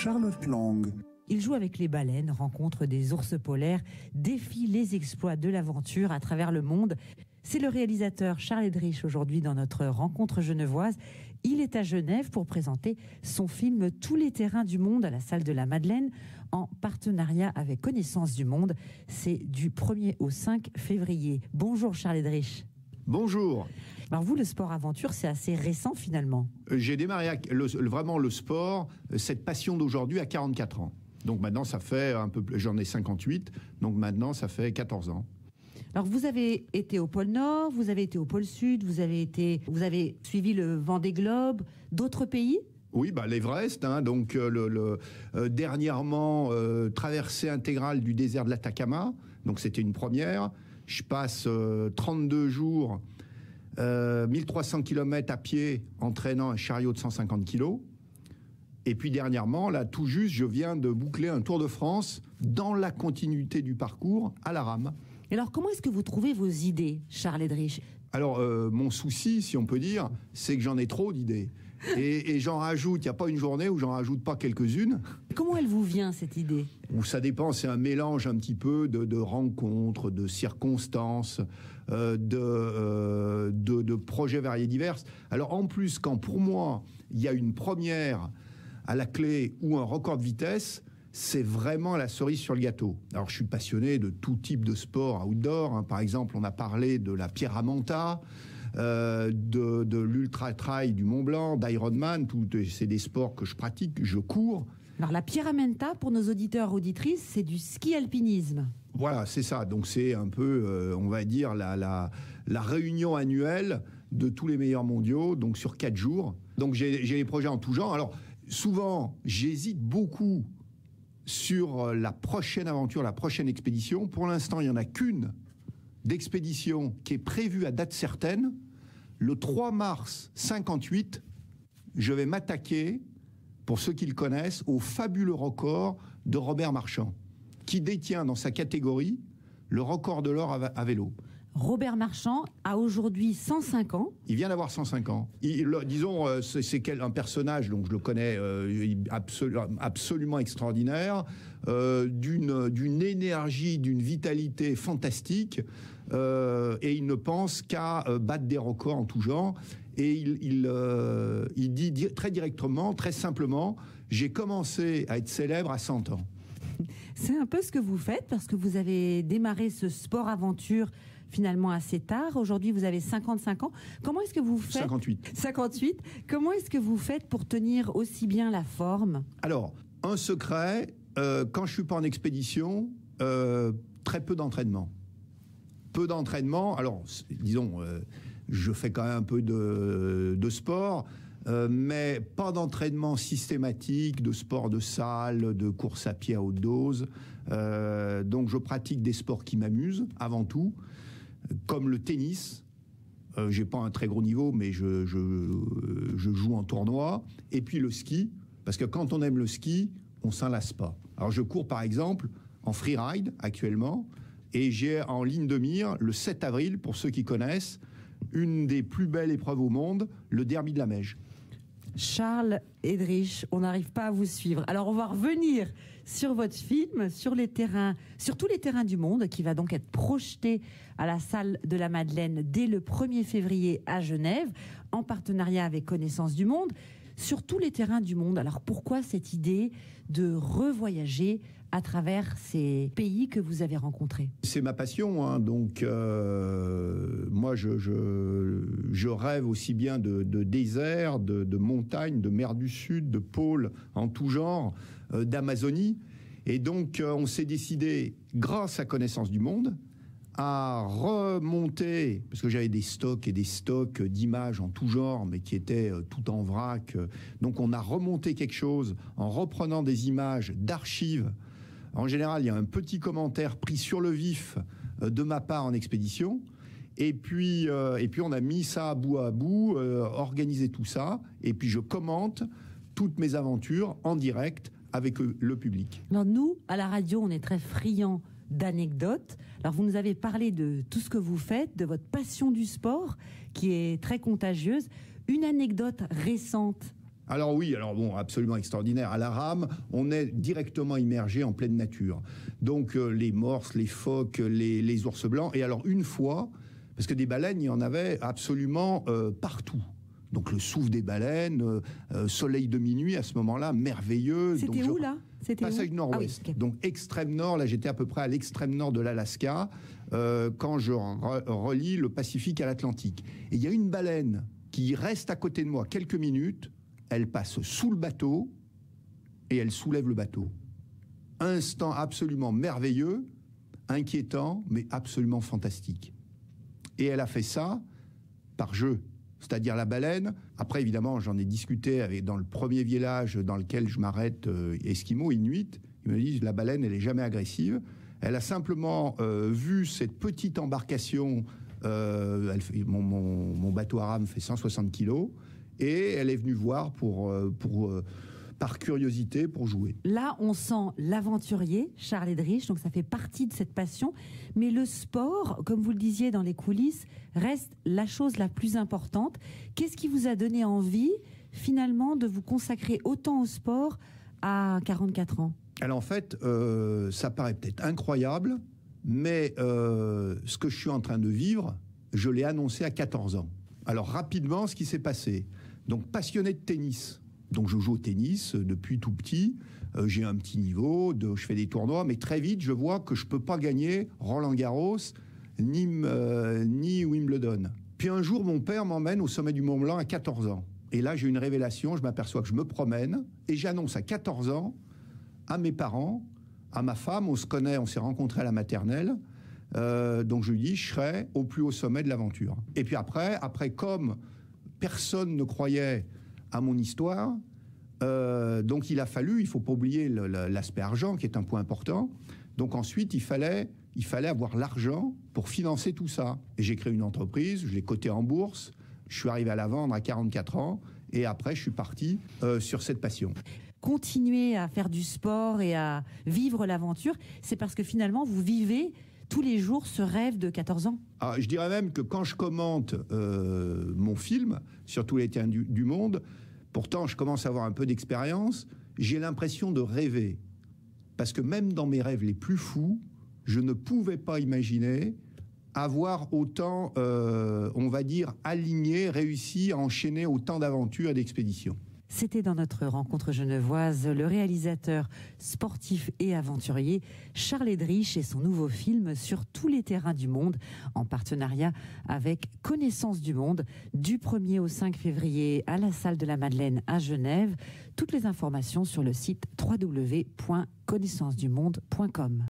Charlotte Lang. Il joue avec les baleines, rencontre des ours polaires, défie les exploits de l'aventure à travers le monde. C'est le réalisateur Charles Eddrich aujourd'hui dans notre rencontre genevoise. Il est à Genève pour présenter son film Tous les terrains du monde à la salle de la Madeleine en partenariat avec Connaissance du Monde. C'est du 1er au 5 février. Bonjour Charles Eddrich. Bonjour. Alors vous, le sport aventure, c'est assez récent finalement. J'ai démarré vraiment le sport, cette passion d'aujourd'hui à 44 ans. Donc maintenant, ça fait un peu, j'en ai 58, donc maintenant, ça fait 14 ans. Alors vous avez été au pôle Nord, vous avez été au pôle Sud, vous avez suivi le Vendée Globe, d'autres pays ? Oui, l'Everest, donc dernièrement, traversée intégrale du désert de l'Atacama, donc c'était une première. Je passe 32 jours, 1300 km à pied, entraînant un chariot de 150 kg. Et puis dernièrement, là, tout juste, je viens de boucler un Tour de France dans la continuité du parcours à la rame. Et alors, comment est-ce que vous trouvez vos idées, Charles Eddrich ? Alors, mon souci, si on peut dire, c'est que j'en ai trop d'idées. Et j'en rajoute, il n'y a pas une journée où j'en rajoute pas quelques-unes. Comment elle vous vient, cette idée ? Ça dépend, c'est un mélange un petit peu de rencontres, de circonstances, de projets variés divers. Alors, en plus, quand pour moi, il y a une première à la clé ou un record de vitesse, c'est vraiment la cerise sur le gâteau. Alors, je suis passionné de tout type de sport outdoor. Par exemple, on a parlé de la Pierre à Manta, de l'ultra-trail du Mont Blanc, d'Ironman. C'est des sports que je pratique, je cours. Alors, la Pyramenta, pour nos auditeurs auditrices, c'est du ski alpinisme. Voilà, c'est ça. Donc, c'est un peu, on va dire, la réunion annuelle de tous les meilleurs mondiaux, donc sur 4 jours. Donc, j'ai les projets en tout genre. Alors, souvent, j'hésite beaucoup sur la prochaine aventure, la prochaine expédition. Pour l'instant, il n'y en a qu'une d'expédition qui est prévue à date certaine. Le 3 mars 58, je vais m'attaquer, pour ceux qui le connaissent, au fabuleux record de Robert Marchand, qui détient dans sa catégorie le record de l'or à vélo. Robert Marchand a aujourd'hui 105 ans. Il vient d'avoir 105 ans. Disons, c'est un personnage, donc je le connais, absolument extraordinaire, d'une énergie, d'une vitalité fantastique, et il ne pense qu'à battre des records en tout genre. Et il dit très directement, très simplement, j'ai commencé à être célèbre à 100 ans. C'est un peu ce que vous faites, parce que vous avez démarré ce sport-aventure finalement assez tard. Aujourd'hui, vous avez 55 ans. Comment est-ce que vous faites ? 58. Comment est-ce que vous faites pour tenir aussi bien la forme ? Alors, un secret, quand je suis pas en expédition, très peu d'entraînement. Peu d'entraînement. Alors, disons, je fais quand même un peu de sport, mais pas d'entraînement systématique, de sport de salle, de course à pied à haute dose. Donc, je pratique des sports qui m'amusent, avant tout, comme le tennis. J'ai pas un très gros niveau, mais je joue en tournoi. Et puis le ski, parce que quand on aime le ski, on s'en lasse pas. Alors, je cours, par exemple, en freeride, actuellement, et j'ai en ligne de mire, le 7 avril, pour ceux qui connaissent, une des plus belles épreuves au monde, le Derby de la Meije. Charles Eddrich, on n'arrive pas à vous suivre. Alors, on va revenir sur votre film, sur tous les terrains du monde, qui va donc être projeté à la salle de la Madeleine dès le 1er février à Genève, en partenariat avec Connaissance du Monde. Sur tous les terrains du monde. Alors, pourquoi cette idée de revoyager à travers ces pays que vous avez rencontrés ? C'est ma passion, donc moi je rêve aussi bien de désert, de montagnes, de mer du Sud, de pôles en tout genre, d'Amazonie. Et donc on s'est décidé, grâce à Connaissance du Monde, à remonter, parce que j'avais des stocks et des stocks d'images en tout genre, mais qui étaient tout en vrac. Donc on a remonté quelque chose en reprenant des images d'archives. En général, il y a un petit commentaire pris sur le vif de ma part en expédition. Et puis on a mis ça à bout, organisé tout ça. Et puis je commente toutes mes aventures en direct avec le public. Alors nous, à la radio, on est très friands d'anecdotes. Alors vous nous avez parlé de tout ce que vous faites, de votre passion du sport qui est très contagieuse. Une anecdote récente Alors oui, alors bon, absolument extraordinaire. À la rame, on est directement immergé en pleine nature. Donc les morses, les phoques, les ours blancs. Et alors une fois, parce que des baleines, il y en avait absolument partout. Donc le souffle des baleines, soleil de minuit à ce moment-là, merveilleux. C'était donc, où là? C'était Passage nord-ouest. Ah oui, okay. Donc extrême nord, là j'étais à peu près à l'extrême nord de l'Alaska, quand je relie le Pacifique à l'Atlantique. Et il y a une baleine qui reste à côté de moi quelques minutes, elle passe sous le bateau et elle soulève le bateau. Instant absolument merveilleux, inquiétant, mais absolument fantastique. Et elle a fait ça par jeu. C'est-à-dire la baleine. Après, évidemment, j'en ai discuté dans le premier village dans lequel je m'arrête, Esquimaux, Inuit. Ils me disent, la baleine, elle n'est jamais agressive. Elle a simplement vu cette petite embarcation. Mon bateau à rame fait 160 kilos. Et elle est venue voir par curiosité, pour jouer. Là, on sent l'aventurier, Charles Edrich, donc ça fait partie de cette passion. Mais le sport, comme vous le disiez dans les coulisses, reste la chose la plus importante. Qu'est-ce qui vous a donné envie, finalement, de vous consacrer autant au sport à 44 ans? Alors en fait, ça paraît peut-être incroyable, mais ce que je suis en train de vivre, je l'ai annoncé à 14 ans. Alors rapidement, ce qui s'est passé. Donc passionné de tennis. Donc je joue au tennis depuis tout petit. J'ai un petit niveau, je fais des tournois, mais très vite, je vois que je ne peux pas gagner Roland-Garros ni Wimbledon. Puis un jour, mon père m'emmène au sommet du Mont-Blanc à 14 ans. Et là, j'ai une révélation, je m'aperçois que je me promène et j'annonce à 14 ans à mes parents, à ma femme, on se connaît, on s'est rencontrés à la maternelle. Donc je lui dis, je serai au plus haut sommet de l'aventure. Et puis après, comme personne ne croyait à mon histoire, donc il ne faut pas oublier l'aspect argent qui est un point important. Donc ensuite, il fallait avoir l'argent pour financer tout ça. Et j'ai créé une entreprise, je l'ai cotée en bourse, je suis arrivé à la vendre à 44 ans et après je suis parti sur cette passion. Continuer à faire du sport et à vivre l'aventure, c'est parce que finalement vous vivez tous les jours ce rêve de 14 ans. Alors, je dirais même que quand je commente mon film sur tous les terrains du monde, pourtant je commence à avoir un peu d'expérience, j'ai l'impression de rêver. Parce que même dans mes rêves les plus fous, je ne pouvais pas imaginer avoir autant, on va dire, aligné, réussi à enchaîner autant d'aventures et d'expéditions. C'était dans notre rencontre genevoise le réalisateur sportif et aventurier Charles Edrich et son nouveau film sur tous les terrains du monde en partenariat avec Connaissance du Monde du 1er au 5 février à la salle de la Madeleine à Genève. Toutes les informations sur le site www.connaissancedumonde.com.